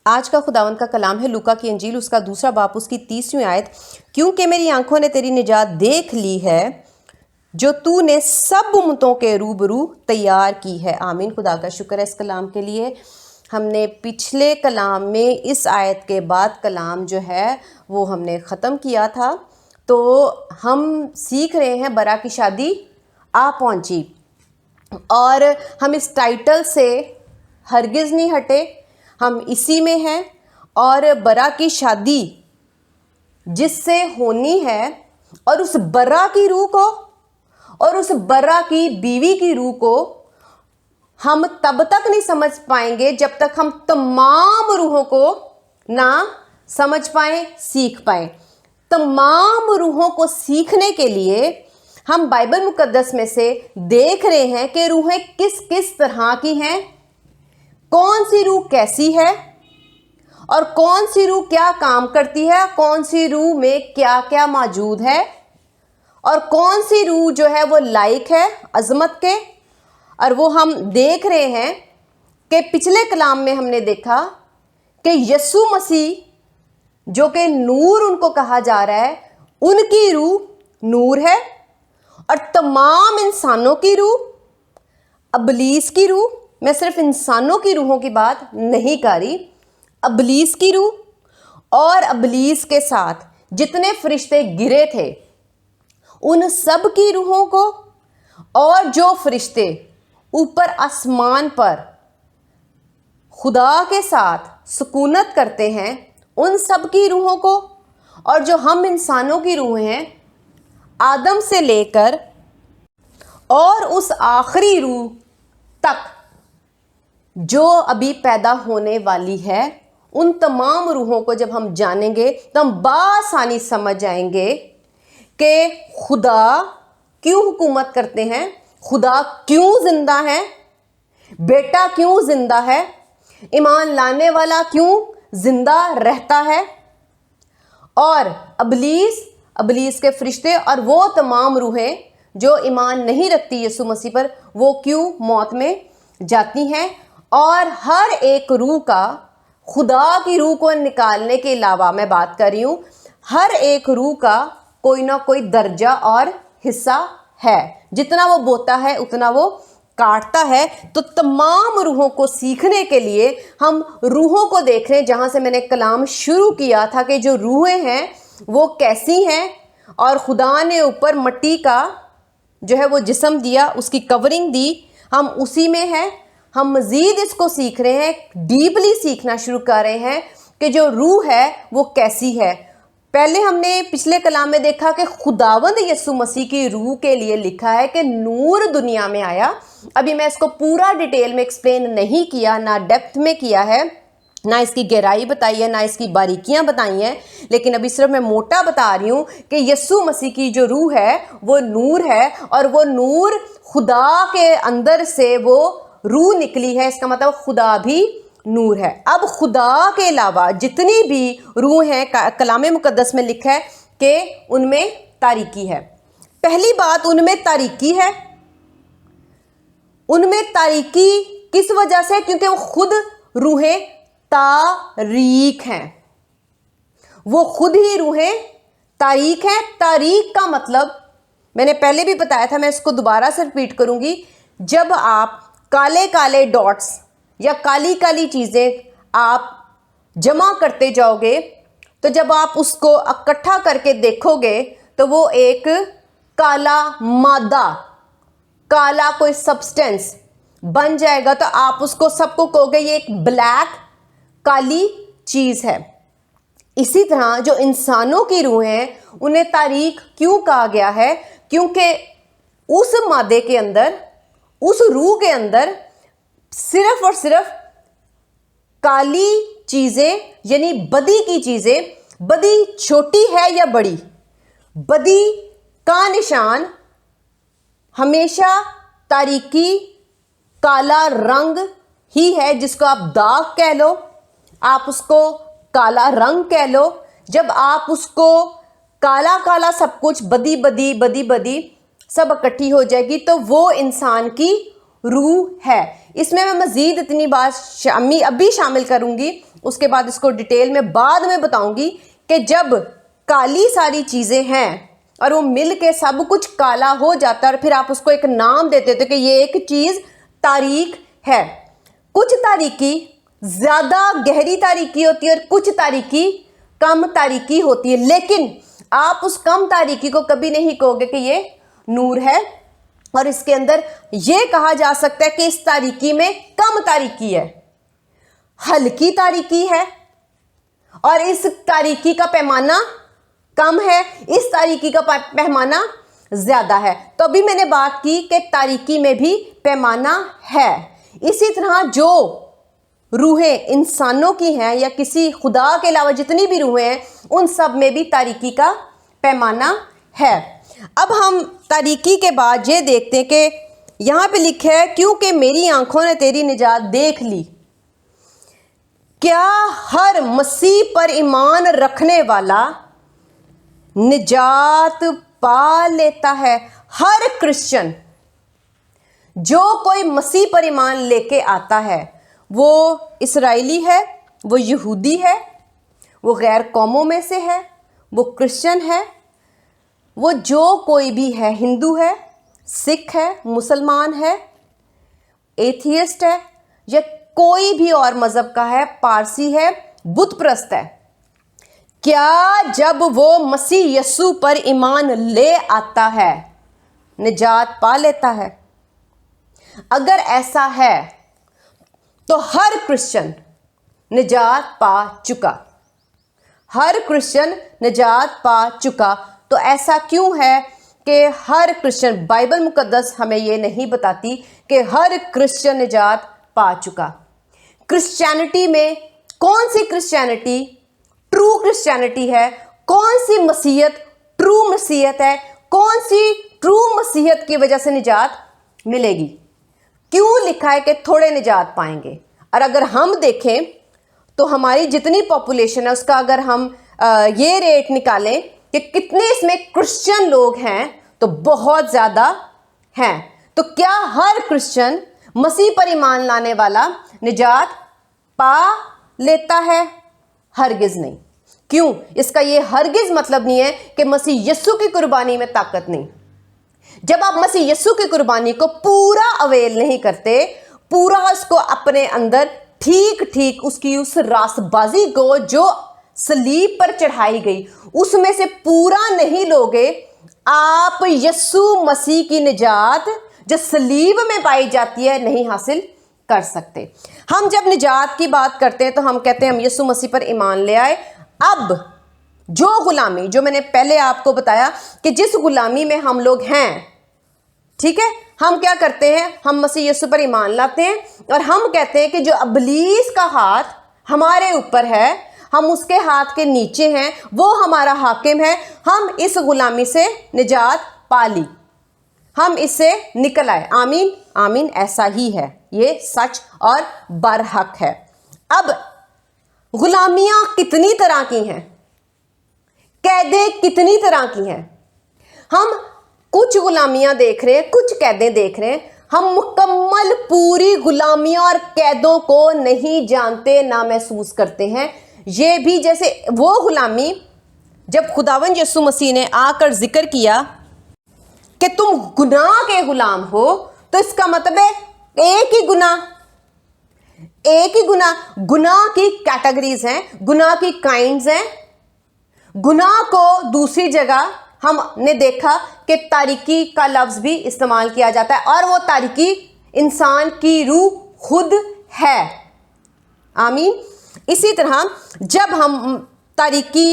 آج کا خداوند کا کلام ہے لوکا کی انجیل اس کا 2 باب اس کی 30 آیت۔ کیونکہ میری آنکھوں نے تیری نجات دیکھ لی ہے جو تو نے سب امتوں کے روبرو تیار کی ہے۔ آمین۔ خدا کا شکر ہے اس کلام کے لیے۔ ہم نے پچھلے کلام میں اس آیت کے بعد کلام جو ہے وہ ہم نے ختم کیا تھا، تو ہم سیکھ رہے ہیں برا کی شادی آ پہنچی، اور ہم اس ٹائٹل سے ہرگز نہیں ہٹے، ہم اسی میں ہیں۔ اور برا کی شادی جس سے ہونی ہے، اور اس برا کی روح کو اور اس برا کی بیوی کی روح کو ہم تب تک نہیں سمجھ پائیں گے جب تک ہم تمام روحوں کو نہ سمجھ پائیں، سیکھ پائیں۔ تمام روحوں کو سیکھنے کے لیے ہم بائبل مقدس میں سے دیکھ رہے ہیں کہ روحیں کس کس طرح کی ہیں، کون سی روح کیسی ہے، اور کون سی روح کیا کام کرتی ہے، کون سی روح میں کیا کیا موجود ہے، اور کون سی روح جو ہے وہ لائق ہے عظمت کے۔ اور وہ ہم دیکھ رہے ہیں کہ پچھلے کلام میں ہم نے دیکھا کہ یسوع مسیح جو کہ نور ان کو کہا جا رہا ہے، ان کی روح نور ہے، اور تمام انسانوں کی روح، ابلیس کی روح، میں صرف انسانوں کی روحوں کی بات نہیں کر رہی، ابلیس کی روح اور ابلیس کے ساتھ جتنے فرشتے گرے تھے ان سب کی روحوں کو، اور جو فرشتے اوپر آسمان پر خدا کے ساتھ سکونت کرتے ہیں ان سب کی روحوں کو، اور جو ہم انسانوں کی روحیں ہیں آدم سے لے کر اور اس آخری روح تک جو ابھی پیدا ہونے والی ہے، ان تمام روحوں کو جب ہم جانیں گے تو ہم بآسانی سمجھ جائیں گے کہ خدا کیوں حکومت کرتے ہیں، خدا کیوں زندہ ہے، بیٹا کیوں زندہ ہے، ایمان لانے والا کیوں زندہ رہتا ہے، اور ابلیس کے فرشتے اور وہ تمام روحیں جو ایمان نہیں رکھتی یسوع مسیح پر، وہ کیوں موت میں جاتی ہیں۔ اور ہر ایک روح کا، خدا کی روح کو نکالنے کے علاوہ میں بات کر رہی ہوں، ہر ایک روح کا کوئی نہ کوئی درجہ اور حصہ ہے، جتنا وہ بوتا ہے اتنا وہ کاٹتا ہے۔ تو تمام روحوں کو سیکھنے کے لیے ہم روحوں کو دیکھ رہے ہیں، جہاں سے میں نے کلام شروع کیا تھا کہ جو روحیں ہیں وہ کیسی ہیں، اور خدا نے اوپر مٹی کا جو ہے وہ جسم دیا، اس کی کورنگ دی، ہم اسی میں ہیں۔ ہم مزید اس کو سیکھ رہے ہیں، ڈیپلی سیکھنا شروع کر رہے ہیں کہ جو روح ہے وہ کیسی ہے۔ پہلے ہم نے پچھلے کلام میں دیکھا کہ خداوند یسوع مسیح کی روح کے لیے لکھا ہے کہ نور دنیا میں آیا۔ ابھی میں اس کو پورا ڈیٹیل میں ایکسپلین نہیں کیا، نہ ڈیپتھ میں کیا ہے، نہ اس کی گہرائی بتائی ہے، نہ اس کی باریکیاں بتائی ہیں، لیکن ابھی صرف میں موٹا بتا رہی ہوں کہ یسوع مسیح کی جو روح ہے وہ نور ہے، اور وہ نور خدا کے اندر سے وہ روح نکلی ہے، اس کا مطلب خدا بھی نور ہے۔ اب خدا کے علاوہ جتنی بھی روح ہیں، کلام مقدس میں لکھا ہے کہ ان میں تاریکی ہے۔ پہلی بات، ان میں تاریکی ہے۔ ان میں تاریکی کس وجہ سے؟ کیونکہ وہ خود روحیں تاریک ہیں، وہ خود ہی روحیں تاریک ہیں۔ تاریک کا مطلب میں نے پہلے بھی بتایا تھا، میں اس کو دوبارہ سے ریپیٹ کروں گی۔ جب آپ کالے کالے ڈاٹس یا کالی کالی چیزیں آپ جمع کرتے جاؤ گے، تو جب آپ اس کو اکٹھا کر کے دیکھو گے تو وہ ایک کالا مادہ، کالا کوئی سبسٹینس بن جائے گا، تو آپ اس کو سب کو کہو گے یہ ایک بلیک کالی چیز ہے۔ اسی طرح جو انسانوں کی روح ہیں انہیں تاریک کیوں کہا گیا ہے؟ کیونکہ اس مادے کے اندر، اس روح کے اندر صرف اور صرف کالی چیزیں، یعنی بدی کی چیزیں، بدی چھوٹی ہے یا بڑی، بدی کا نشان ہمیشہ تاریکی، کالا رنگ ہی ہے، جس کو آپ داغ کہہ لو، آپ اس کو کالا رنگ کہہ لو۔ جب آپ اس کو کالا کالا سب کچھ، بدی بدی بدی بدی سب اکٹھی ہو جائے گی، تو وہ انسان کی روح ہے۔ اس میں مزید اتنی بات ابھی شامل کروں گی اس کے بعد اس کو ڈیٹیل میں بعد میں بتاؤں گی کہ جب کالی ساری چیزیں ہیں اور وہ مل کے سب کچھ کالا ہو جاتا ہے اور پھر آپ اس کو ایک نام دیتے تھے کہ یہ ایک چیز تاریک ہے. کچھ تاریکی زیادہ گہری تاریکی ہوتی ہے اور کچھ تاریکی کم تاریکی ہوتی ہے، لیکن آپ اس کم تاریکی کو کبھی نہیں کہو گے کہ یہ نور ہے. اور اس کے اندر یہ کہا جا سکتا ہے کہ اس تاریکی میں کم تاریکی ہے، ہلکی تاریکی ہے، اور اس تاریکی کا پیمانہ کم ہے، اس تاریکی کا پیمانہ زیادہ ہے. تو ابھی میں نے بات کی کہ تاریکی میں بھی پیمانہ ہے. اسی طرح جو روحیں انسانوں کی ہیں یا کسی خدا کے علاوہ جتنی بھی روحیں ہیں ان سب میں بھی تاریکی کا پیمانہ ہے. اب ہم تاریکی کے بعد یہ دیکھتے ہیں کہ یہاں پہ لکھا ہے کیونکہ میری آنکھوں نے تیری نجات دیکھ لی. کیا ہر مسیح پر ایمان رکھنے والا نجات پا لیتا ہے؟ ہر کرسچن جو کوئی مسیح پر ایمان لے کے آتا ہے، وہ اسرائیلی ہے، وہ یہودی ہے، وہ غیر قوموں میں سے ہے، وہ کرسچن ہے، وہ جو کوئی بھی ہے، ہندو ہے، سکھ ہے، مسلمان ہے، ایتھیسٹ ہے، یا کوئی بھی اور مذہب کا ہے، پارسی ہے، بت پرست ہے، کیا جب وہ مسیح یسوع پر ایمان لے آتا ہے نجات پا لیتا ہے؟ اگر ایسا ہے تو ہر کرسچن نجات پا چکا. ہر کرسچن نجات پا چکا. تو ایسا کیوں ہے کہ ہر کرسچن، بائبل مقدس ہمیں یہ نہیں بتاتی کہ ہر کرسچن نجات پا چکا. کرسچینٹی میں کون سی کرسچینٹی ٹرو کرسچینٹی ہے؟ کون سی مسیحیت ٹرو مسیحیت ہے؟ کون سی ٹرو مسیحیت کی وجہ سے نجات ملے گی؟ کیوں لکھا ہے کہ تھوڑے نجات پائیں گے؟ اور اگر ہم دیکھیں تو ہماری جتنی پاپولیشن ہے اس کا اگر ہم یہ ریٹ نکالیں کہ کتنے اس میں کرسچن لوگ ہیں تو بہت زیادہ ہیں. تو کیا ہر کرسچن مسیح پر ایمان لانے والا نجات پا لیتا ہے؟ ہرگز نہیں. کیوں؟ اس کا یہ ہرگز مطلب نہیں ہے کہ مسیح یسوع کی قربانی میں طاقت نہیں. جب آپ مسیح یسوع کی قربانی کو پورا اویل نہیں کرتے، پورا اس کو اپنے اندر ٹھیک اس کی اس راست بازی کو جو صلیب پر چڑھائی گئی اس میں سے پورا نہیں لوگے، آپ یسوع مسیح کی نجات جو صلیب میں پائی جاتی ہے نہیں حاصل کر سکتے. ہم جب نجات کی بات کرتے ہیں تو ہم کہتے ہیں ہم یسوع مسیح پر ایمان لے آئے. اب جو غلامی، جو میں نے پہلے آپ کو بتایا کہ جس غلامی میں ہم لوگ ہیں، ٹھیک ہے، ہم کیا کرتے ہیں؟ ہم مسیح یسوع پر ایمان لاتے ہیں اور ہم کہتے ہیں کہ جو ابلیس کا ہاتھ ہمارے اوپر ہے، ہم اس کے ہاتھ کے نیچے ہیں، وہ ہمارا حاکم ہے، ہم اس غلامی سے نجات پا لی، ہم اس سے نکل آئے. آمین آمین. ایسا ہی ہے، یہ سچ اور برحق ہے. اب غلامیاں کتنی طرح کی ہیں؟ قیدیں کتنی طرح کی ہیں؟ ہم کچھ غلامیاں دیکھ رہے ہیں، کچھ قیدیں دیکھ رہے ہیں. ہم مکمل پوری غلامیاں اور قیدوں کو نہیں جانتے، نہ محسوس کرتے ہیں. یہ بھی جیسے وہ غلامی جب خداوند یسوع مسیح نے آ کر ذکر کیا کہ تم گناہ کے غلام ہو، تو اس کا مطلب ہے ایک ہی گناہ. گناہ کی کیٹیگریز ہیں، گناہ کی کائنڈز ہیں. گناہ کو دوسری جگہ ہم نے دیکھا کہ تاریکی کا لفظ بھی استعمال کیا جاتا ہے، اور وہ تاریکی انسان کی روح خود ہے. آمین. اسی طرح جب ہم تاریکی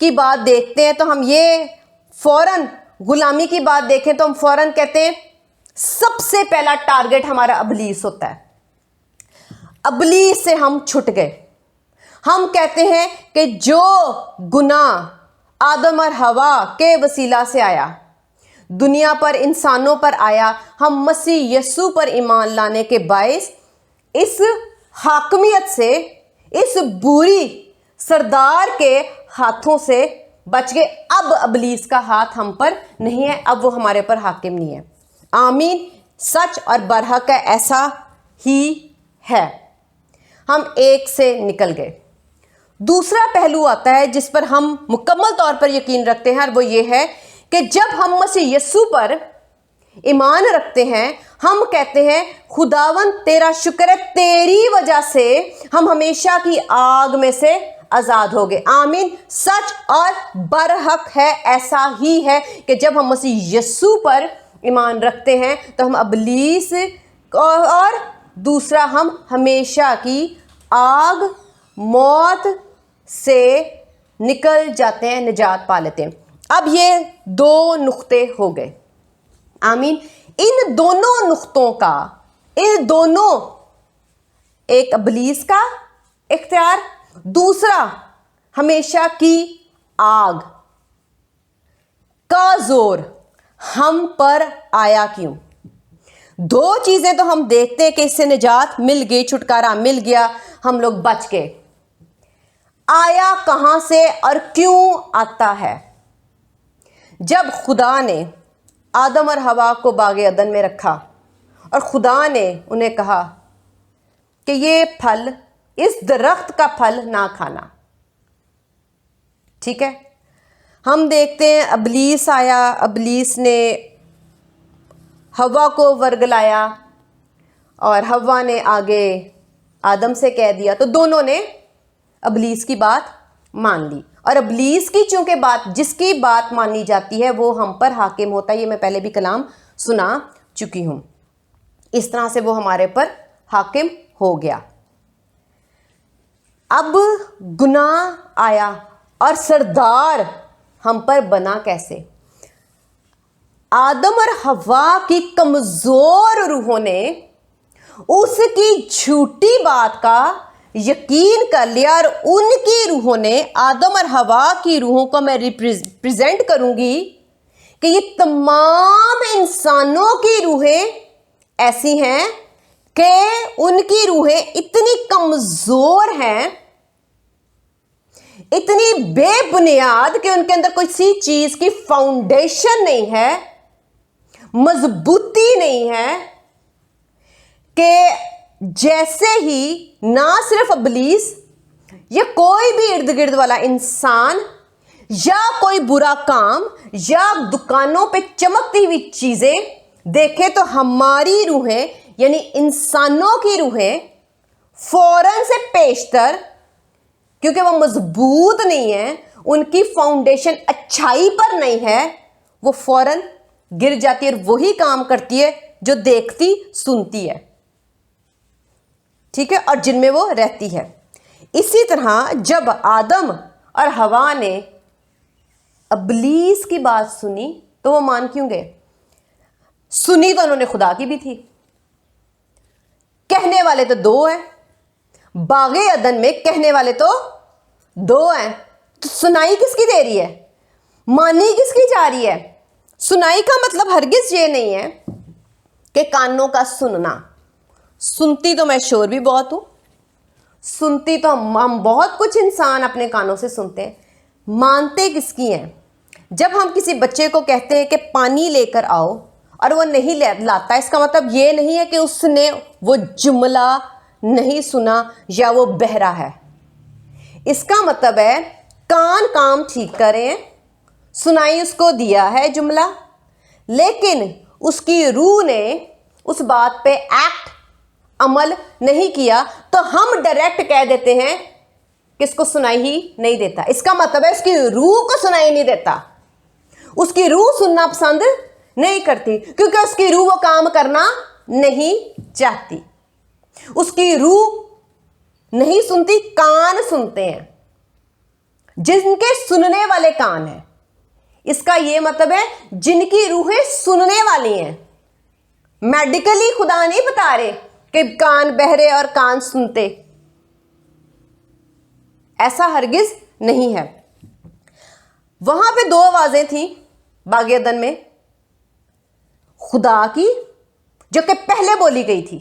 کی بات دیکھتے ہیں تو ہم یہ فوراً غلامی کی بات دیکھیں تو ہم فوراً کہتے ہیں سب سے پہلا ٹارگٹ ہمارا ابلیس ہوتا ہے. ابلیس سے ہم چھٹ گئے. ہم کہتے ہیں کہ جو گناہ آدم اور حوا کے وسیلہ سے آیا، دنیا پر انسانوں پر آیا، ہم مسیح یسوع پر ایمان لانے کے باعث اس حاکمیت سے، اس بری سردار کے ہاتھوں سے بچ گئے. اب ابلیس کا ہاتھ ہم پر نہیں ہے، اب وہ ہمارے پر حاکم نہیں ہے. آمین. سچ اور برحق ہے، ایسا ہی ہے. ہم ایک سے نکل گئے۔ دوسرا پہلو آتا ہے جس پر ہم مکمل طور پر یقین رکھتے ہیں، اور وہ یہ ہے کہ جب ہم مسیح یسوع پر ایمان رکھتے ہیں، ہم کہتے ہیں خداوند تیرا شکر ہے، تیری وجہ سے ہم ہمیشہ کی آگ میں سے آزاد ہو گئے۔ آمین۔ سچ اور برحق ہے، ایسا ہی ہے کہ جب ہم مسیح یسوع پر ایمان رکھتے ہیں تو ہم ابلیس اور دوسرا ہم ہمیشہ کی آگ، موت سے نکل جاتے ہیں، نجات پا لیتے ہیں۔ اب یہ دو نقطے ہو گئے۔ آمین۔ ان دونوں نقطوں کا، ان دونوں، ایک ابلیس کا اختیار، دوسرا ہمیشہ کی آگ کا زور ہم پر آیا کیوں؟ دو چیزیں تو ہم دیکھتے ہیں کہ اس سے نجات مل گئی، چھٹکارا مل گیا، ہم لوگ بچ گئے۔ آیا کہاں سے اور کیوں آتا ہے؟ جب خدا نے آدم اور حوا کو باغ عدن میں رکھا اور خدا نے انہیں کہا کہ یہ پھل، اس درخت کا پھل نہ کھانا، ٹھیک ہے؟ ہم دیکھتے ہیں ابلیس آیا، ابلیس نے حوا کو ورگلایا اور حوا نے آگے آدم سے کہہ دیا، تو دونوں نے ابلیس کی بات مان لی، اور ابلیس کی چونکہ بات، جس کی بات مانی جاتی ہے وہ ہم پر حاکم ہوتا ہے۔ یہ میں پہلے بھی کلام سنا چکی ہوں۔ اس طرح سے وہ ہمارے پر حاکم ہو گیا۔ اب گناہ آیا اور سردار ہم پر بنا کیسے؟ آدم اور حوا کی کمزور روحوں نے اس کی جھوٹی بات کا یقین کر لیا، اور ان کی روحوں نے، آدم اور حوا کی روحوں کو میں ریپریزنٹ کروں گی کہ یہ تمام انسانوں کی روحیں ایسی ہیں کہ ان کی روحیں اتنی کمزور ہیں، اتنی بے بنیاد کہ ان کے اندر کسی چیز کی فاؤنڈیشن نہیں ہے، مضبوطی نہیں ہے، کہ جیسے ہی نہ صرف ابلیس یا کوئی بھی ارد گرد والا انسان یا کوئی برا کام یا دکانوں پہ چمکتی ہوئی چیزیں دیکھے تو ہماری روحیں، یعنی انسانوں کی روحیں فوراً سے پیشتر، کیونکہ وہ مضبوط نہیں ہیں، ان کی فاؤنڈیشن اچھائی پر نہیں ہے، وہ فوراً گر جاتی ہے اور وہی کام کرتی ہے جو دیکھتی سنتی ہے، ٹھیک ہے، اور جن میں وہ رہتی ہے۔ اسی طرح جب آدم اور حوا نے ابلیس کی بات سنی تو وہ مان کیوں گئے؟ سنی تو انہوں نے خدا کی بھی تھی، کہنے والے تو دو ہیں، باغ عدن میں کہنے والے تو دو ہیں، تو سنائی کس کی دے رہی ہے؟ مانی کس کی جا رہی ہے؟ سنائی کا مطلب ہرگز یہ نہیں ہے کہ کانوں کا سننا۔ سنتی تو میں شور بھی بہت ہوں، سنتی تو ہم بہت کچھ انسان اپنے کانوں سے سنتے ہیں، مانتے کس کی ہیں؟ جب ہم کسی بچے کو کہتے ہیں کہ پانی لے کر آؤ اور وہ نہیں لاتا، اس کا مطلب یہ نہیں ہے کہ اس نے وہ جملہ نہیں سنا یا وہ بہرا ہے۔ اس کا مطلب ہے کان کام ٹھیک کر رہے ہیں، سنائی اس کو دیا ہے جملہ، لیکن اس کی روح نے اس بات پہ ایکٹ، عمل نہیں کیا، تو ہم ڈائریکٹ کہہ دیتے ہیں کہ اس کو سنائی ہی نہیں دیتا۔ اس کا مطلب ہے اس کی روح کو سنائی نہیں دیتا، اس کی روح سننا پسند نہیں کرتی، کیونکہ اس کی روح وہ کام کرنا نہیں چاہتی، اس کی روح نہیں سنتی، کان سنتے ہیں، جن کے سننے والے کان ہیں۔ اس کا یہ مطلب ہے جن کی روحیں سننے والی ہیں۔ میڈیکلی خدا نہیں بتا رہے کہ کان بہرے اور کان سنتے، ایسا ہرگز نہیں ہے۔ وہاں پہ دو آوازیں تھیں باغ عدن میں، خدا کی جو کہ پہلے بولی گئی تھی،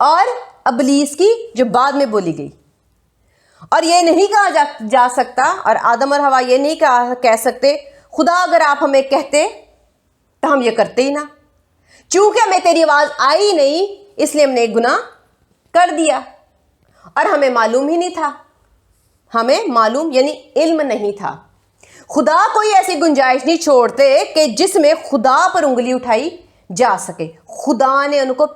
اور ابلیس کی جو بعد میں بولی گئی۔ اور یہ نہیں کہا جا سکتا، اور آدم اور حوا یہ نہیں کہہ سکتے خدا اگر آپ ہمیں کہتے تو ہم یہ کرتے ہی نہ، چونکہ ہمیں تیری آواز آئی نہیں اس لیے ہم نے ایک گناہ کر دیا۔ اور ہمیں معلوم ہی نہیں تھا، ہمیں معلوم یعنی علم نہیں تھا۔ خدا کوئی ایسی گنجائش نہیں چھوڑتے کہ جس میں خدا پر انگلی اٹھائی جا سکے۔ خدا نے ان کو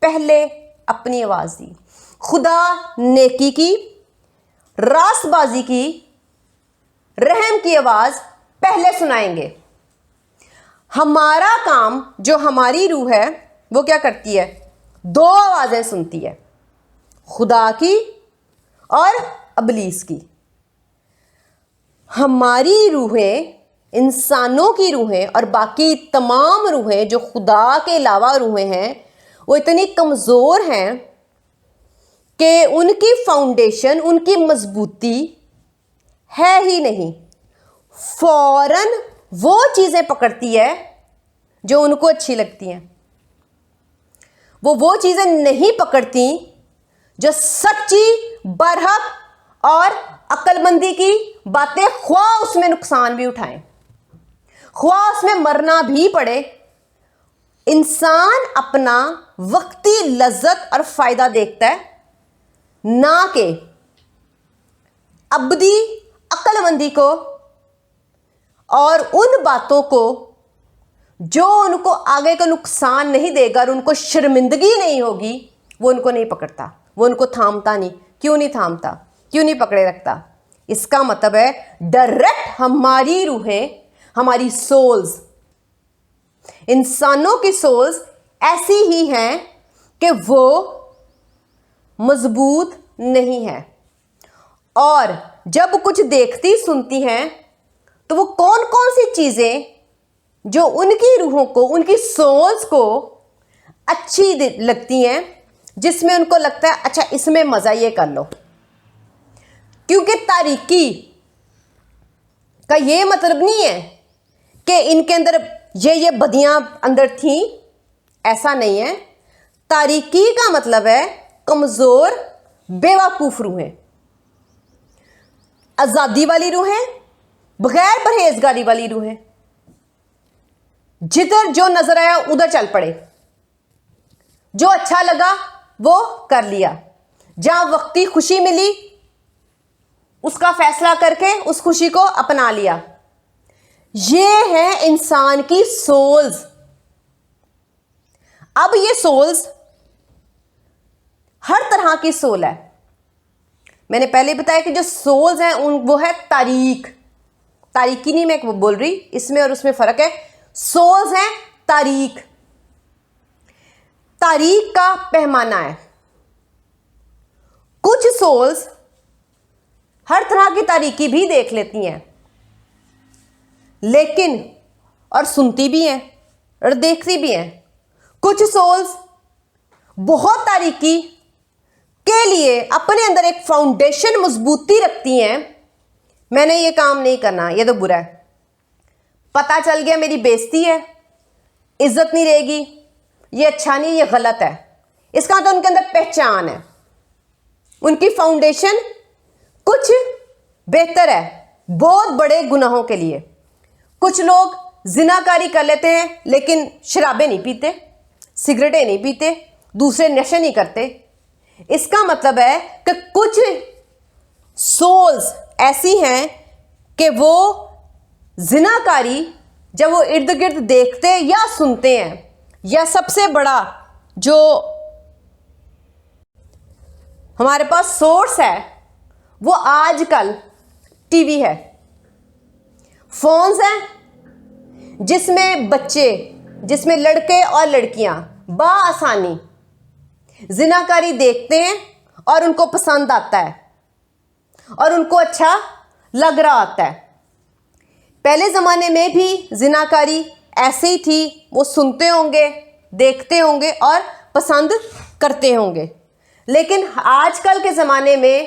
پہلے اپنی آواز دی، خدا نیکی کی، راست بازی کی، رحم کی آواز پہلے سنائیں گے۔ ہمارا کام، جو ہماری روح ہے وہ کیا کرتی ہے؟ دو آوازیں سنتی ہے، خدا کی اور ابلیس کی۔ ہماری روحیں، انسانوں کی روحیں اور باقی تمام روحیں جو خدا کے علاوہ روحیں ہیں، وہ اتنی کمزور ہیں کہ ان کی فاؤنڈیشن، ان کی مضبوطی ہے ہی نہیں۔ فوراً وہ چیزیں پکڑتی ہے جو ان کو اچھی لگتی ہیں، وہ چیزیں نہیں پکڑتی جو سچی، برحق اور عقل مندی کی باتیں، خواہ اس میں نقصان بھی اٹھائیں، خواہ اس میں مرنا بھی پڑے۔ انسان اپنا وقتی لذت اور فائدہ دیکھتا ہے، نہ کہ ابدی عقل مندی کو اور ان باتوں کو جو ان کو آگے کا نقصان نہیں دے گا اور ان کو شرمندگی نہیں ہوگی، وہ ان کو نہیں پکڑتا، وہ ان کو تھامتا نہیں۔ کیوں نہیں تھامتا؟ کیوں نہیں پکڑے رکھتا؟ اس کا مطلب ہے ڈائریکٹ ہماری روحیں، ہماری سولز، انسانوں کی سولز ایسی ہی ہیں کہ وہ مضبوط نہیں ہے، اور جب کچھ دیکھتی سنتی ہیں تو وہ کون کون سی چیزیں جو ان کی روحوں کو، ان کی سولز کو اچھی لگتی ہیں، جس میں ان کو لگتا ہے اچھا اس میں مزہ یہ کر لو۔ کیونکہ تاریکی کا یہ مطلب نہیں ہے کہ ان کے اندر یہ بدیاں اندر تھیں، ایسا نہیں ہے۔ تاریکی کا مطلب ہے کمزور، بیوقوف روحیں، آزادی والی روحیں، بغیر پرہیزگاری والی روحیں، جدھر جو نظر آیا ادھر چل پڑے، جو اچھا لگا وہ کر لیا، جہاں وقتی خوشی ملی اس کا فیصلہ کر کے اس خوشی کو اپنا لیا۔ یہ ہے انسان کی سولز۔ اب یہ سولز ہر طرح کی سول ہے۔ میں نے پہلے بتایا کہ جو سولز ہیں وہ ہے تاریک، تاریکی نہیں میں بول رہی، اس میں اور اس میں فرق ہے۔ سولز ہیں تاریک، تاریک کا پیمانہ ہے۔ کچھ سولز ہر طرح کی تاریکی بھی دیکھ لیتی ہیں، لیکن اور سنتی بھی ہیں اور دیکھتی بھی ہیں۔ کچھ سولز بہت تاریکی کے لیے اپنے اندر ایک فاؤنڈیشن مضبوطی رکھتی ہیں، میں نے یہ کام نہیں کرنا، یہ تو برا ہے، پتہ چل گیا میری بےزتی ہے، عزت نہیں رہے گی، یہ اچھا نہیں، یہ غلط ہے۔ اس کا تو ان کے اندر پہچان ہے، ان کی فاؤنڈیشن کچھ بہتر ہے بہت بڑے گناہوں کے لیے۔ کچھ لوگ زناکاری کر لیتے ہیں لیکن شرابیں نہیں پیتے، سگریٹیں نہیں پیتے، دوسرے نشے نہیں کرتے۔ اس کا مطلب ہے کہ کچھ سولز ایسی ہیں کہ وہ زناکاری جب وہ ارد گرد دیکھتے یا سنتے ہیں، یا سب سے بڑا جو ہمارے پاس سورس ہے وہ آج کل ٹی وی ہے، فونز ہیں، جس میں بچے، جس میں لڑکے اور لڑکیاں بآسانی زناکاری دیکھتے ہیں اور ان کو پسند آتا ہے اور ان کو اچھا لگ رہا ہوتا ہے۔ پہلے زمانے میں بھی زناکاری ایسے ہی تھی، وہ سنتے ہوں گے، دیکھتے ہوں گے اور پسند کرتے ہوں گے، لیکن آج کل کے زمانے میں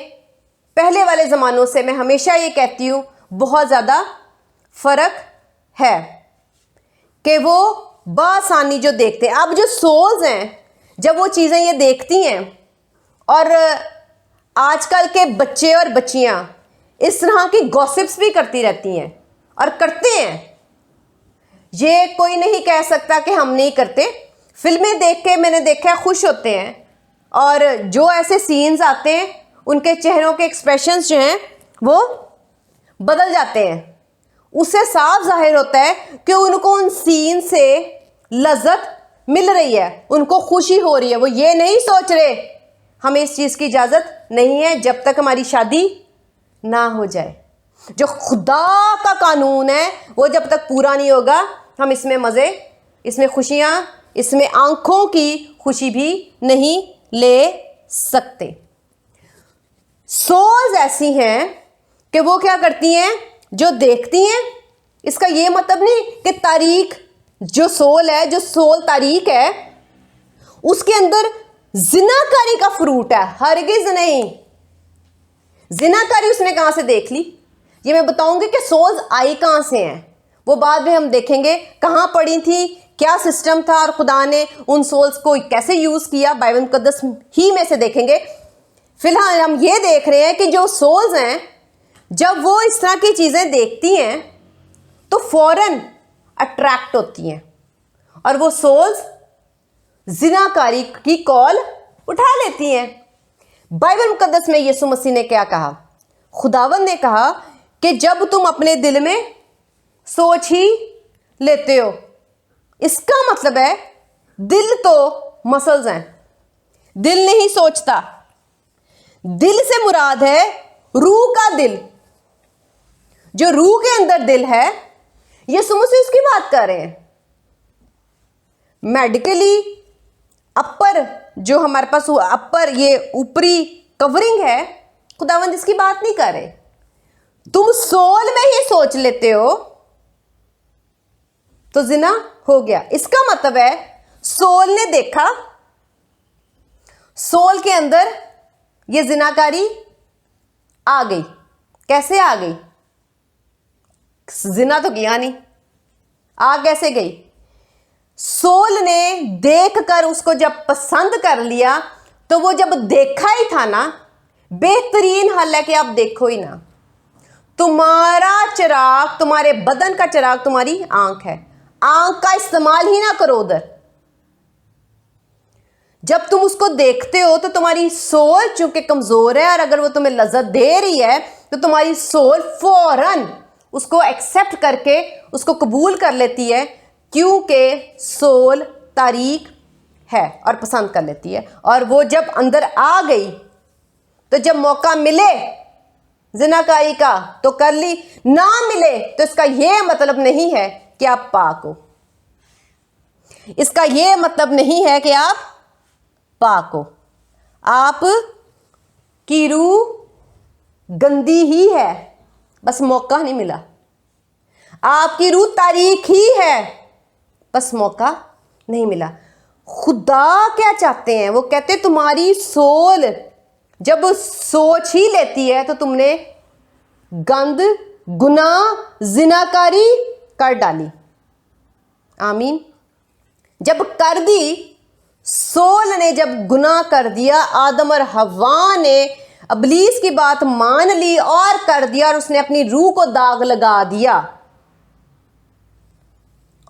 پہلے والے زمانوں سے میں ہمیشہ یہ کہتی ہوں بہت زیادہ فرق ہے کہ وہ بآسانی جو دیکھتے ہیں۔ اب جو سولز ہیں جب وہ چیزیں یہ دیکھتی ہیں، اور آج کل کے بچے اور بچیاں اس طرح کی گوسپس بھی کرتی رہتی ہیں اور کرتے ہیں، یہ کوئی نہیں کہہ سکتا کہ ہم نہیں کرتے۔ فلمیں دیکھ کے میں نے دیکھا ہے خوش ہوتے ہیں، اور جو ایسے سینز آتے ہیں ان کے چہروں کے ایکسپریشنز جو ہیں وہ بدل جاتے ہیں. اس سے صاف ظاہر ہوتا ہے کہ ان کو ان سین سے لذت مل رہی ہے, ان کو خوشی ہو رہی ہے. وہ یہ نہیں سوچ رہے ہمیں اس چیز کی اجازت نہیں ہے جب تک ہماری شادی نہ ہو جائے. جو خدا کا قانون ہے وہ جب تک پورا نہیں ہوگا ہم اس میں مزے, اس میں خوشیاں, اس میں آنکھوں کی خوشی بھی نہیں لے سکتے. سولز ایسی ہیں کہ وہ کیا کرتی ہیں, جو دیکھتی ہیں. اس کا یہ مطلب نہیں کہ تاریک جو سول ہے, جو سول تاریک ہے, اس کے اندر زناکاری کا فروٹ ہے. ہرگز نہیں. زناکاری اس نے کہاں سے دیکھ لی, یہ میں بتاؤں گی کہ سولز آئی کہاں سے ہیں. وہ بعد میں ہم دیکھیں گے کہاں پڑی تھی, کیا سسٹم تھا, اور خدا نے ان سولز کو کیسے یوز کیا, بائبل مقدس ہی میں سے دیکھیں گے. فی الحال ہم یہ دیکھ رہے ہیں کہ جو سولز ہیں جب وہ اس طرح کی چیزیں دیکھتی ہیں تو فوراً اٹریکٹ ہوتی ہیں, اور وہ سولز زناکاری کی کال اٹھا لیتی ہیں. بائبل مقدس میں یسوع مسیح نے کیا کہا؟ خداوند نے کہا کہ جب تم اپنے دل میں سوچ ہی لیتے ہو, اس کا مطلب ہے دل تو مسلز ہیں, دل نہیں سوچتا. دل سے مراد ہے روح کا دل. جو روح کے اندر دل ہے, یسوع مسیح اس کی بات کر رہے ہیں. میڈیکلی اپر جو ہمارے پاس اپر یہ اوپری کورنگ ہے, خداوند اس کی بات نہیں کر رہے. تم سول میں ہی سوچ لیتے ہو تو زنا ہو گیا. اس کا مطلب ہے سول نے دیکھا, سول کے اندر یہ زناکاری آ گئی. کیسے آ گئی؟ زنا تو کیا نہیں, آ کیسے گئی؟ سول نے دیکھ کر اس کو جب پسند کر لیا تو وہ جب دیکھا ہی تھا نا, بہترین حل ہے کہ آپ دیکھو ہی نا. تمہارا چراغ, تمہارے بدن کا چراغ تمہاری آنکھ ہے. آنکھ کا استعمال ہی نہ کرو ادھر. جب تم اس کو دیکھتے ہو تو تمہاری سول چونکہ کمزور ہے, اور اگر وہ تمہیں لذت دے رہی ہے تو تمہاری سول فوراً اس کو ایکسیپٹ کر کے اس کو قبول کر لیتی ہے, کیونکہ سول تاریک ہے اور پسند کر لیتی ہے. اور وہ جب اندر آ گئی تو جب موقع ملے زناکاری کا تو کر لی, نہ ملے تو اس کا یہ مطلب نہیں ہے کہ آپ پاک ہو. اس کا یہ مطلب نہیں ہے کہ آپ پاک ہو. آپ کی روح گندی ہی ہے, بس موقع نہیں ملا. آپ کی روح تاریک ہی ہے, بس موقع نہیں ملا. خدا کیا چاہتے ہیں؟ وہ کہتے تمہاری سول جب سوچ ہی لیتی ہے تو تم نے گند, گناہ, زناکاری کر ڈالی. آمین. جب کر دی, سول نے جب گناہ کر دیا, آدم اور حوا نے ابلیس کی بات مان لی اور کر دیا, اور اس نے اپنی روح کو داغ لگا دیا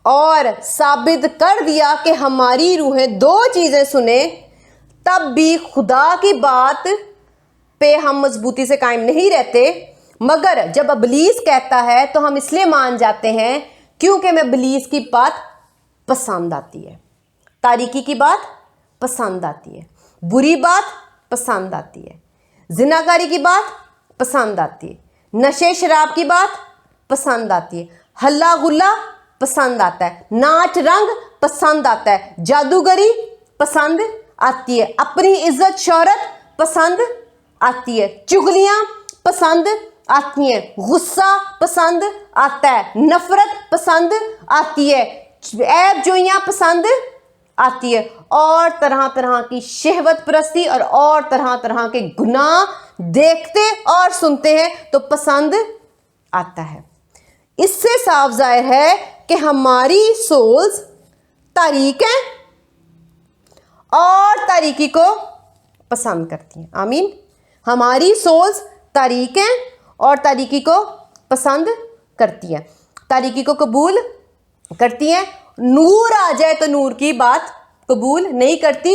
اور ثابت کر دیا کہ ہماری روحیں دو چیزیں سنیں, تب بھی خدا کی بات پہ ہم مضبوطی سے قائم نہیں رہتے. مگر جب ابلیس کہتا ہے تو ہم اس لیے مان جاتے ہیں کیونکہ ہمیں ابلیس کی بات پسند آتی ہے, تاریکی کی بات پسند آتی ہے, بری بات پسند آتی ہے, زناکاری کی بات پسند آتی ہے, نشے شراب کی بات پسند آتی ہے, ہلا غلا پسند آتا ہے, ناچ رنگ پسند آتا ہے, جادوگری پسند آتی ہے, اپنی عزت شہرت پسند آتی ہے, چغلیاں پسند آتی ہیں, غصہ پسند آتا ہے, نفرت پسند آتی ہے, عیب جوئیاں پسند آتی ہے, اور طرح طرح کی شہوت پرستی اور طرح طرح کے گناہ دیکھتے اور سنتے ہیں تو پسند آتا ہے. اس سے صاف ظاہر ہے کہ ہماری سولز تاریک ہیں اور تاریکی کو پسند کرتی ہیں. آمین. ہماری سولز تاریک ہیں اور تاریکی کو پسند کرتی ہیں, تاریکی کو قبول کرتی ہیں. نور آ جائے تو نور کی بات قبول نہیں کرتی.